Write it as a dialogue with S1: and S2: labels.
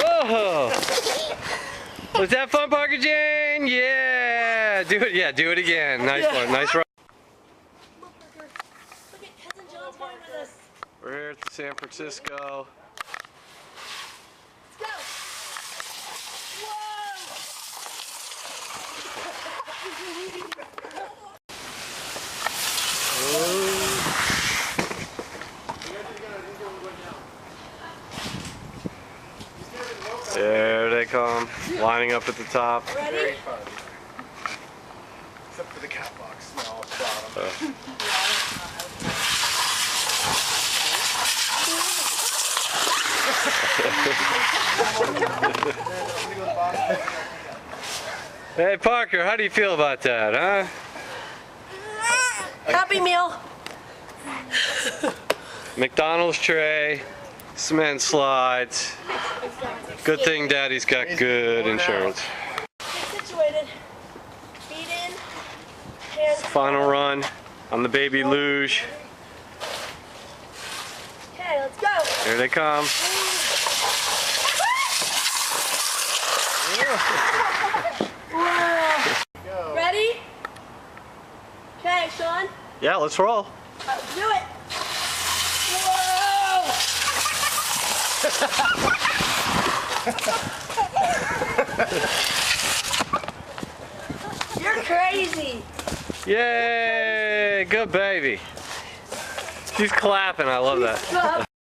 S1: Oh! Was that fun, Parker Jane? Yeah! Do it, yeah, do it again. Nice one, nice run.
S2: Look at Cousin John's going with us.
S1: We're here at San Francisco.
S2: Let's go!
S1: There they come, lining up at the top.
S2: Ready?
S3: Except for the cat box. No, bottom.
S1: Hey Parker, how do you feel about that, huh?
S2: Happy Meal.
S1: McDonald's tray, cement slides. Good thing Daddy's got good insurance.
S2: Get situated. Feet in. Hands.
S1: Final run on the baby luge.
S2: Okay, let's go.
S1: Here they come.
S2: Ready? Okay, Sean.
S1: Yeah, let's roll.
S2: Do it. Whoa! You're crazy.
S1: Yay! Good baby. She's clapping. I love that.